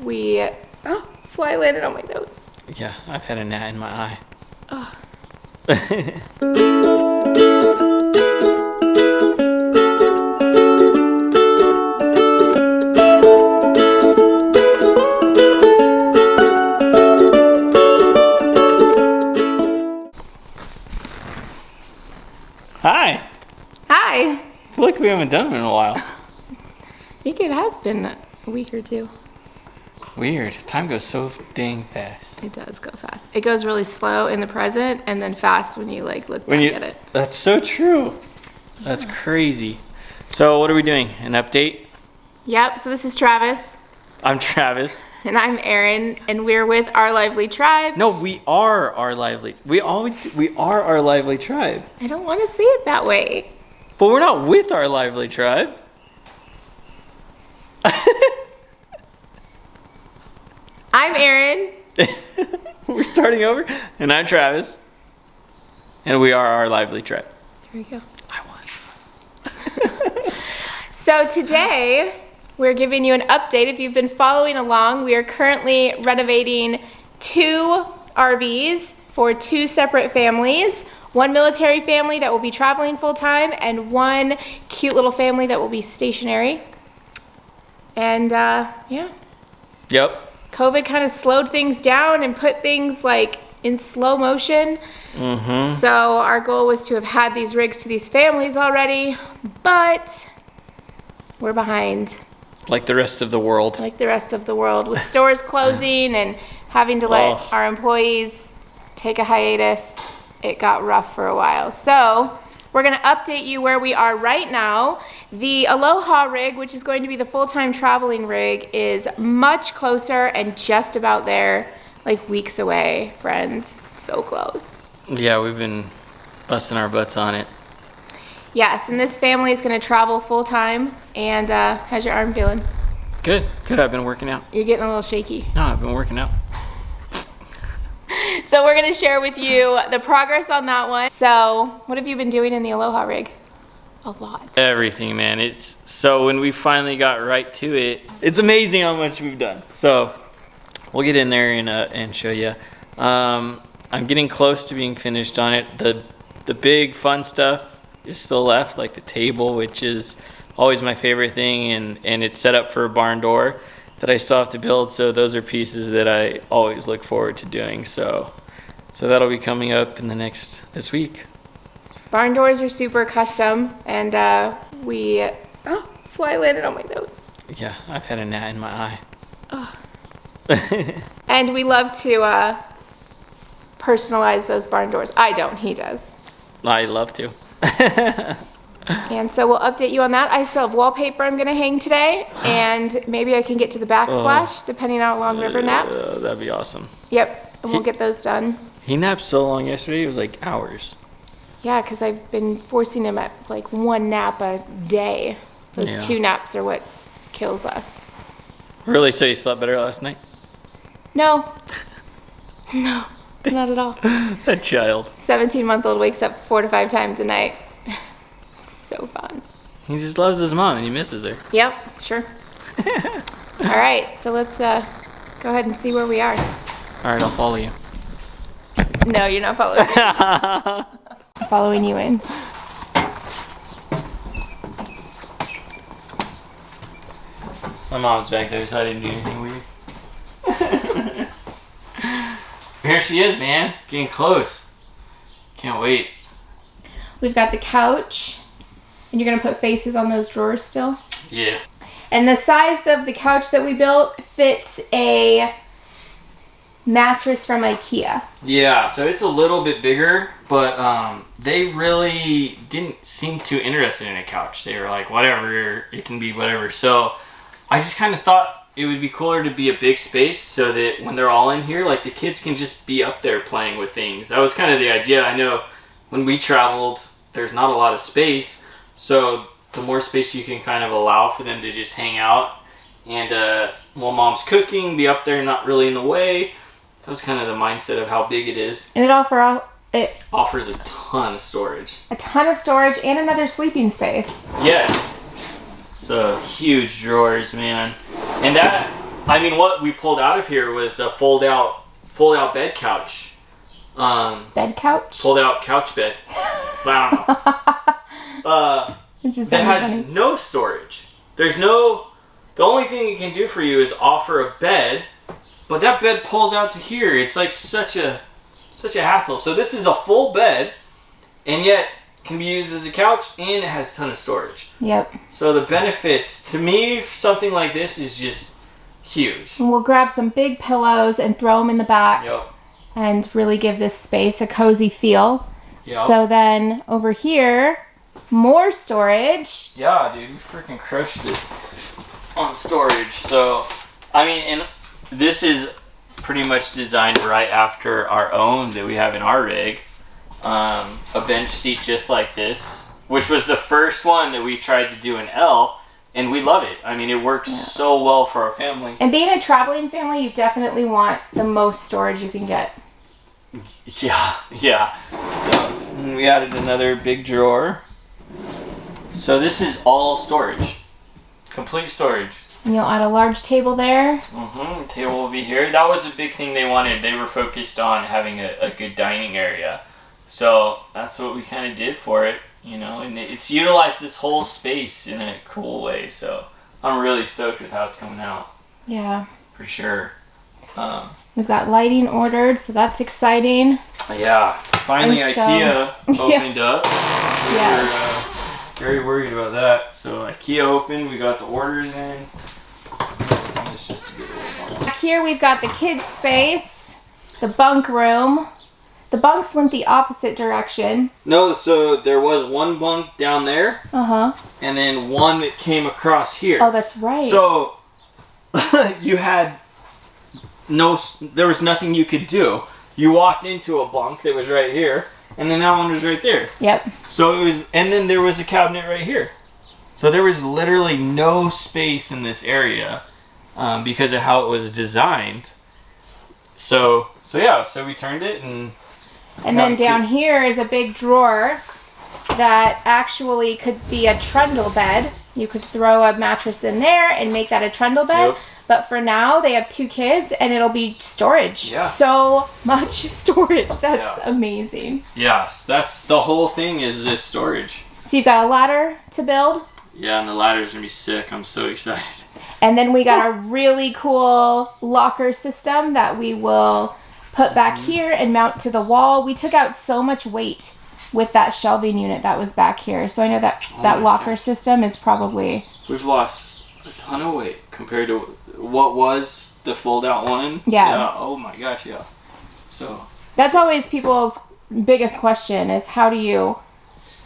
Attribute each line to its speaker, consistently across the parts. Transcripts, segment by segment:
Speaker 1: Oh, fly landed on my nose.
Speaker 2: Yeah, I've had a gnat in my eye.
Speaker 1: Oh.
Speaker 2: Hi.
Speaker 1: Hi.
Speaker 2: I feel like we haven't done it in a while.
Speaker 1: I think it has been a week or two.
Speaker 2: Weird. Time goes so dang fast.
Speaker 1: It does go fast. It goes really slow in the present and then fast when you like look back at it.
Speaker 2: That's so true. That's crazy. So what are we doing? An update?
Speaker 1: Yep, so this is Travis.
Speaker 2: I'm Travis.
Speaker 1: And I'm Erin, and we're with Our Lively Tribe.
Speaker 2: No, we are our lively. We are our lively tribe.
Speaker 1: I don't want to say it that way.
Speaker 2: But we're not with our lively tribe.
Speaker 1: I'm Erin.
Speaker 2: We're starting over. And I'm Travis. And we are our lively tribe.
Speaker 1: Here we go.
Speaker 2: I won.
Speaker 1: So today, we're giving you an update. If you've been following along, we are currently renovating 2 RVs for 2 separate families. 1 military family that will be traveling full time and 1 cute little family that will be stationary. And yeah.
Speaker 2: Yep.
Speaker 1: COVID kind of slowed things down and put things like in slow motion.
Speaker 2: Mm-hmm.
Speaker 1: So our goal was to have had these rigs to these families already, but we're behind.
Speaker 2: Like the rest of the world.
Speaker 1: Like the rest of the world, with stores closing and having to let our employees take a hiatus. It got rough for a while. So we're gonna update you where we are right now. The Aloha rig, which is going to be the full-time traveling rig, is much closer and just about there, like weeks away, friends. So close.
Speaker 2: Yeah, we've been busting our butts on it.
Speaker 1: Yes, and this family is gonna travel full-time. And how's your arm feeling?
Speaker 2: Good, good. I've been working out.
Speaker 1: You're getting a little shaky.
Speaker 2: No, I've been working out.
Speaker 1: So we're gonna share with you the progress on that one. So what have you been doing in the Aloha rig? A lot.
Speaker 2: Everything, man. So when we finally got right to it, it's amazing how much we've done. So we'll get in there and show you. I'm getting close to being finished on it. The big fun stuff is still left, like the table, which is always my favorite thing, and it's set up for a barn door that I still have to build. So those are pieces that I always look forward to doing. So that'll be coming up in this week.
Speaker 1: Barn doors are super custom, and fly landed on my nose.
Speaker 2: Yeah, I've had a gnat in my eye.
Speaker 1: Oh. And we love to personalize those barn doors. I don't, he does.
Speaker 2: I love to.
Speaker 1: And so we'll update you on that. I still have wallpaper I'm gonna hang today, and maybe I can get to the backsplash, depending on how long River naps.
Speaker 2: That'd be awesome.
Speaker 1: Yep, and we'll get those done.
Speaker 2: He napped so long yesterday, it was like hours.
Speaker 1: Yeah, because I've been forcing him at like 1 nap a day. Those 2 naps are what kills us.
Speaker 2: Really? So you slept better last night?
Speaker 1: No. No, not at all.
Speaker 2: That child.
Speaker 1: 17-month-old wakes up 4 to 5 times a night. So fun.
Speaker 2: He just loves his mom and he misses her.
Speaker 1: Yep, sure. All right, so let's go ahead and see where we are.
Speaker 2: All right, I'll follow you.
Speaker 1: No, you're not following me. I'm following you in.
Speaker 2: My mom's back there, so I didn't do anything weird. Here she is, man. Getting close. Can't wait.
Speaker 1: We've got the couch. And you're gonna put faces on those drawers still?
Speaker 2: Yeah.
Speaker 1: And the size of the couch that we built fits a mattress from IKEA.
Speaker 2: Yeah, so it's a little bit bigger, but they really didn't seem too interested in a couch. They were like, whatever, it can be whatever. So I just kind of thought it would be cooler to be a big space so that when they're all in here, like the kids can just be up there playing with things. That was kind of the idea. I know when we traveled, there's not a lot of space. So the more space you can kind of allow for them to just hang out and while mom's cooking, be up there, not really in the way. That was kind of the mindset of how big it is.
Speaker 1: And it
Speaker 2: offers a ton of storage.
Speaker 1: A ton of storage and another sleeping space.
Speaker 2: Yes. So huge drawers, man. And I mean, what we pulled out of here was a fold out bed couch.
Speaker 1: Bed couch?
Speaker 2: Fold out couch bed. I don't know. That has no storage. The only thing it can do for you is offer a bed, but that bed pulls out to here. It's like such a hassle. So this is a full bed, and yet can be used as a couch, and it has a ton of storage.
Speaker 1: Yep.
Speaker 2: So the benefits, to me, something like this is just huge.
Speaker 1: And we'll grab some big pillows and throw them in the back.
Speaker 2: Yep.
Speaker 1: And really give this space a cozy feel.
Speaker 2: Yep.
Speaker 1: So then over here, more storage.
Speaker 2: Yeah, dude, you freaking crushed it on storage. So, I mean, and this is pretty much designed right after our own that we have in our rig. A bench seat just like this, which was the first one that we tried to do in L, and we love it. I mean, it works so well for our family.
Speaker 1: And being a traveling family, you definitely want the most storage you can get.
Speaker 2: Yeah. So we added another big drawer. So this is all storage. Complete storage.
Speaker 1: And you'll add a large table there.
Speaker 2: The table will be here. That was a big thing they wanted. They were focused on having a good dining area. So that's what we kind of did for it, you know, and it's utilized this whole space in a cool way. So I'm really stoked with how it's coming out.
Speaker 1: Yeah.
Speaker 2: For sure.
Speaker 1: We've got lighting ordered, so that's exciting.
Speaker 2: Yeah. Finally, IKEA opened up. We
Speaker 1: Yeah.
Speaker 2: were very worried about that. So IKEA opened. We got the orders in. It's just a good little bump.
Speaker 1: Back here we've got the kids' space, the bunk room. The bunks went the opposite direction.
Speaker 2: No, so there was one bunk down there.
Speaker 1: Uh-huh.
Speaker 2: And then one that came across here.
Speaker 1: Oh, that's right.
Speaker 2: So you had there was nothing you could do. You walked into a bunk that was right here, and then that one was right there.
Speaker 1: Yep.
Speaker 2: So it was, and then there was a cabinet right here. So there was literally no space in this area because of how it was designed. So we turned it and
Speaker 1: then down here is a big drawer that actually could be a trundle bed. You could throw a mattress in there and make that a trundle bed.
Speaker 2: Yep.
Speaker 1: But for now, they have 2 kids, and it'll be storage.
Speaker 2: Yeah.
Speaker 1: So much storage. That's amazing.
Speaker 2: Yes, that's the whole thing is this storage.
Speaker 1: So you've got a ladder to build.
Speaker 2: Yeah, and the ladder's going to be sick. I'm so excited.
Speaker 1: And then we got a really cool locker system that we will put back here and mount to the wall. We took out so much weight with that shelving unit that was back here. So I know that that locker system is probably...
Speaker 2: We've lost a ton of weight compared to what was the fold-out one.
Speaker 1: Yeah.
Speaker 2: Oh my gosh, yeah. So
Speaker 1: that's always people's biggest question is how do you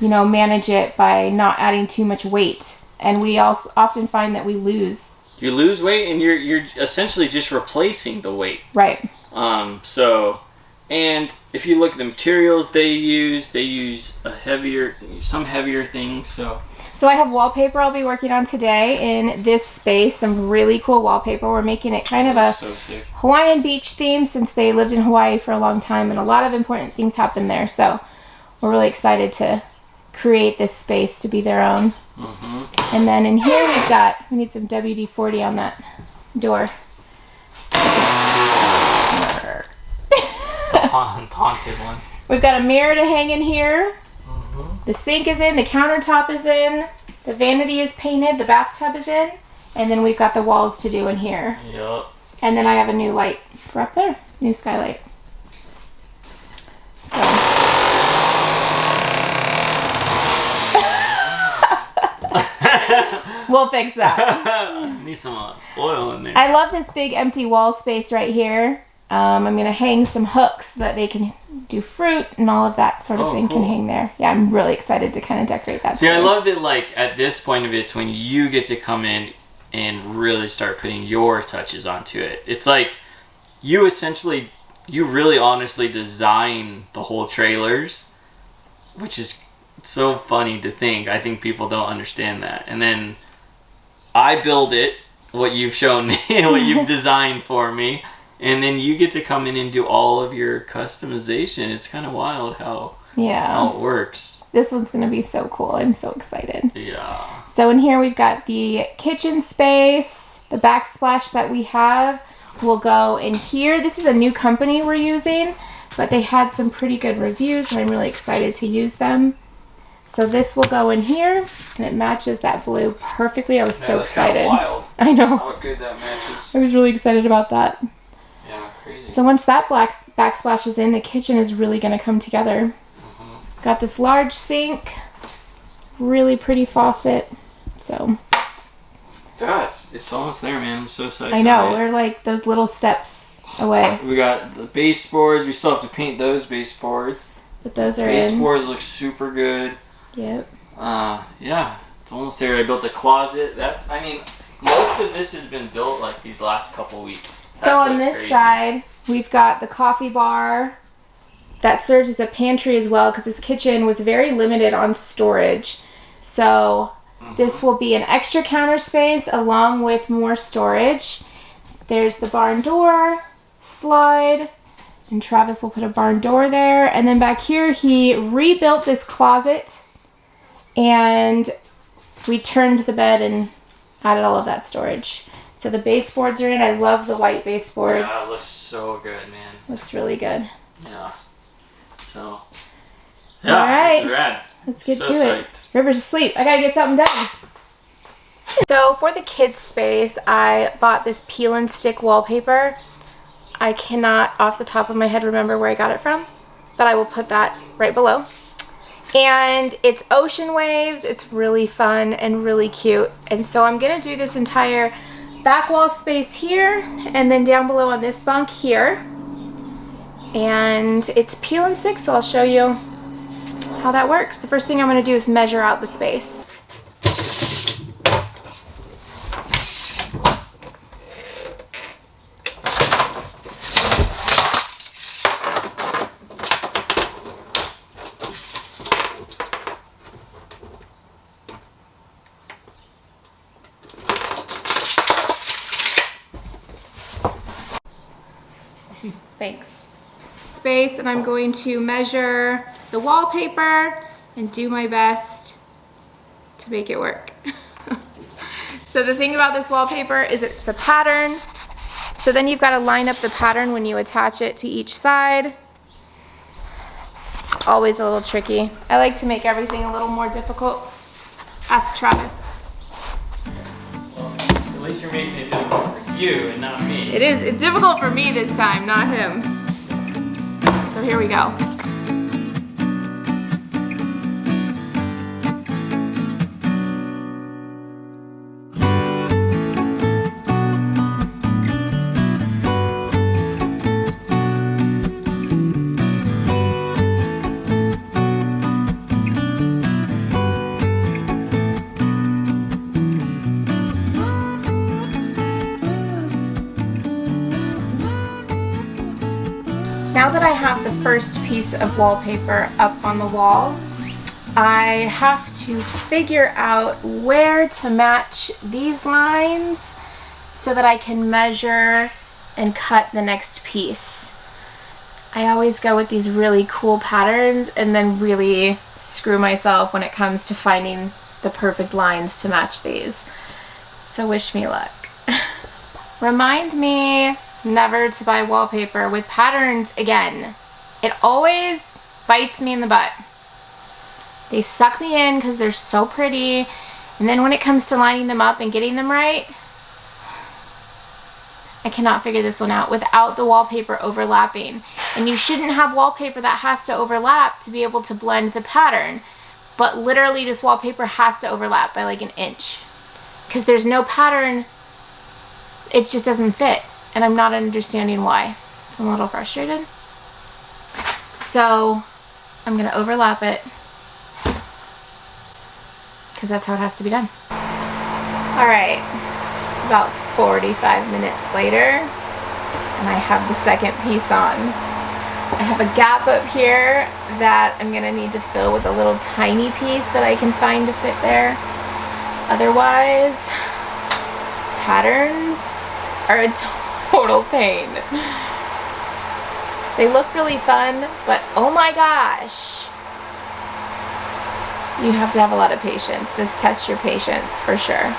Speaker 1: manage it by not adding too much weight? And we also often find that we lose. You
Speaker 2: lose weight and you're essentially just replacing the weight.
Speaker 1: Right.
Speaker 2: And if you look at the materials they use some heavier things,
Speaker 1: So I have wallpaper I'll be working on today in this space, some really cool wallpaper. We're making it kind of a Hawaiian beach theme since they lived in Hawaii for a long time and a lot of important things happen there. So we're really excited to create this space to be their own. Mm-hmm. And then in here we need some WD-40 on that door.
Speaker 2: Haunted one.
Speaker 1: We've got a mirror to hang in here. The sink is in, the countertop is in, the vanity is painted, the bathtub is in, and then we've got the walls to do in here.
Speaker 2: Yep.
Speaker 1: And then I have a new light for up there, new skylight. So. We'll fix that.
Speaker 2: Need some oil in there.
Speaker 1: I love this big empty wall space right here. I'm going to hang some hooks so that they can do fruit and all of that sort of thing can hang there. Yeah, I'm really excited to kind of decorate that space.
Speaker 2: I love that, like, at this point of it's when you get to come in and really start putting your touches onto it. It's like you really honestly design the whole trailers, which is so funny to think. I think people don't understand that. And then I build it, what you've shown me, what you've designed for me. And then you get to come in and do all of your customization. It's kind of wild how it works.
Speaker 1: This one's going to be so cool. I'm so excited.
Speaker 2: Yeah.
Speaker 1: So in here we've got the kitchen space. The backsplash that we have will go in here. This is a new company we're using, but they had some pretty good reviews and I'm really excited to use them. So this will go in here and it matches that blue perfectly. I was so excited.
Speaker 2: Wild.
Speaker 1: I know.
Speaker 2: How good that matches.
Speaker 1: I was really excited about that.
Speaker 2: Yeah, crazy.
Speaker 1: So once that backsplash is in, the kitchen is really going to come together. Got this large sink, really pretty faucet. So
Speaker 2: yeah, it's almost there, man. I'm so excited.
Speaker 1: I know, we're like those little steps away.
Speaker 2: We got the baseboards. We still have to paint those baseboards.
Speaker 1: But those are
Speaker 2: Baseboards look super good.
Speaker 1: Yep.
Speaker 2: Yeah, it's almost there. I built a closet. I mean, most of this has been built like these last couple weeks.
Speaker 1: So on this side, we've got the coffee bar that serves as a pantry as well because this kitchen was very limited on storage. So this will be an extra counter space along with more storage. There's the barn door, slide, and Travis will put a barn door there. And then back here, he rebuilt this closet and we turned the bed and added all of that storage. So the baseboards are in. I love the white baseboards.
Speaker 2: Yeah, it looks so good, man.
Speaker 1: Looks really good.
Speaker 2: Yeah. So.
Speaker 1: Yeah, all right.
Speaker 2: This is rad.
Speaker 1: Let's get to it. River's asleep. I gotta get something done. So for the kids space, I bought this peel and stick wallpaper. I cannot off the top of my head remember where I got it from, but I will put that right below. And it's ocean waves. It's really fun and really cute. And so I'm gonna do this entire back wall space here and then down below on this bunk here. And it's peel and stick, so I'll show you how that works. The first thing I'm going to do is measure out the space. Thanks. Space, and I'm going to measure the wallpaper and do my best to make it work. So the thing about this wallpaper is it's a pattern. So then you've got to line up the pattern when you attach it to each side. It's always a little tricky. I like to make everything a little more difficult. Ask Travis.
Speaker 2: Well, at least you're making it difficult for you and not me.
Speaker 1: It is. It's difficult for me this time, not him. So here we go. Now that I have the first piece of wallpaper up on the wall, I have to figure out where to match these lines so that I can measure and cut the next piece. I always go with these really cool patterns and then really screw myself when it comes to finding the perfect lines to match these. So wish me luck. Remind me never to buy wallpaper with patterns again. It always bites me in the butt. They suck me in because they're so pretty, and then when it comes to lining them up and getting them right, I cannot figure this one out without the wallpaper overlapping. And you shouldn't have wallpaper that has to overlap to be able to blend the pattern, but literally this wallpaper has to overlap by like an inch because there's no pattern. It just doesn't fit. And I'm not understanding why. So I'm a little frustrated. So I'm gonna overlap it because that's how it has to be done. All right, it's about 45 minutes later and I have the second piece on. I have a gap up here that I'm gonna need to fill with a little tiny piece that I can find to fit there. Otherwise, patterns are a total pain. They look really fun, but oh my gosh. You have to have a lot of patience. This tests your patience for sure.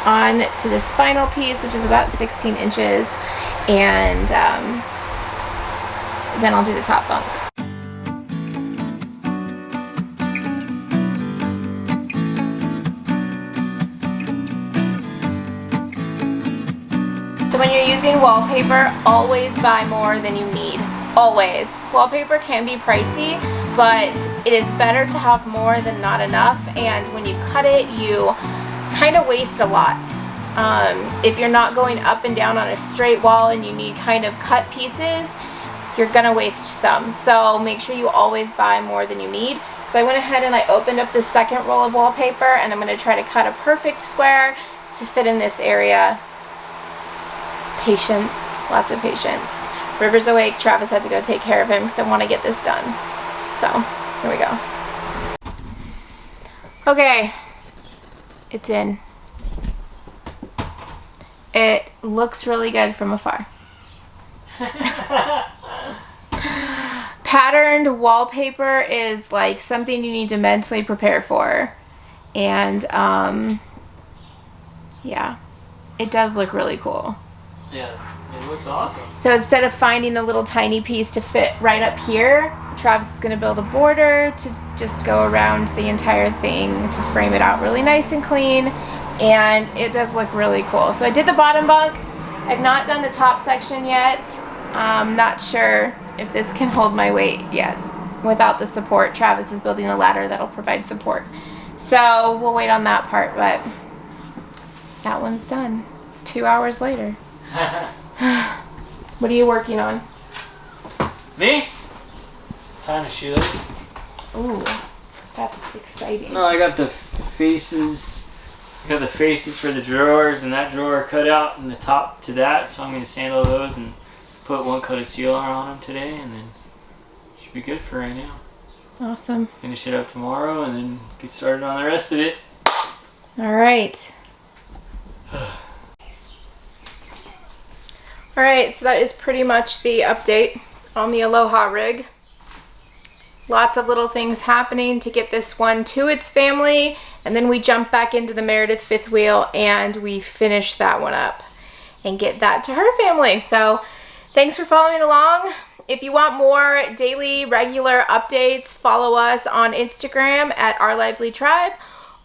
Speaker 1: on to this final piece, which is about 16 inches, and then I'll do the top bunk. So when you're using wallpaper, always buy more than you need. Always. Wallpaper can be pricey, but it is better to have more than not enough, and when you cut it, you kind of waste a lot. If you're not going up and down on a straight wall and you need kind of cut pieces, you're gonna waste some. So make sure you always buy more than you need. So I went ahead and I opened up the second roll of wallpaper, and I'm gonna try to cut a perfect square to fit in this area. Patience, lots of patience. River's awake. Travis had to go take care of him because I want to get this done. So, here we go. Okay, it's in. It looks really good from afar. Patterned wallpaper is like something you need to mentally prepare for. And, yeah, it does look really cool.
Speaker 2: Yeah, it looks awesome.
Speaker 1: So instead of finding the little tiny piece to fit right up here, Travis is going to build a border to just go around the entire thing to frame it out really nice and clean, and it does look really cool. So I did the bottom bunk. I've not done the top section yet. I'm not sure if this can hold my weight yet without the support. Travis is building a ladder that'll provide support. So we'll wait on that part, but that one's done. 2 hours later. What are you working on?
Speaker 2: Me? Tying a shoelace.
Speaker 1: Ooh, that's exciting.
Speaker 2: No, I got the faces. I got the faces for the drawers, and that drawer cut out in the top to that. So I'm going to sand all those and put one coat of sealer on them today, and then should be good for right now.
Speaker 1: Awesome.
Speaker 2: Finish it up tomorrow, and then get started on the rest of it.
Speaker 1: All right. Alright, so that is pretty much the update on the Aloha rig. Lots of little things happening to get this one to its family, and then we jump back into the Meredith fifth wheel and we finish that one up and get that to her family. So thanks for following along. If you want more daily regular updates, follow us on Instagram at Our Lively Tribe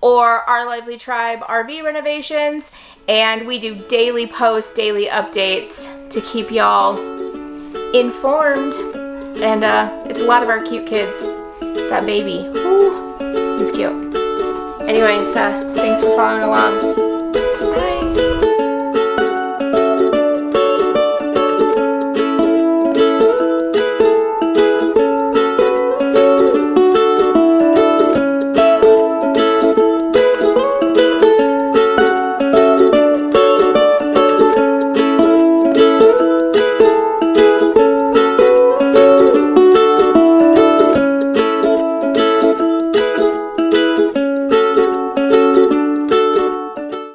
Speaker 1: or Our Lively Tribe RV Renovations, and we do daily posts, daily updates to keep y'all informed. And it's a lot of our cute kids. That baby, whoo, he's cute. Anyways, thanks for following along.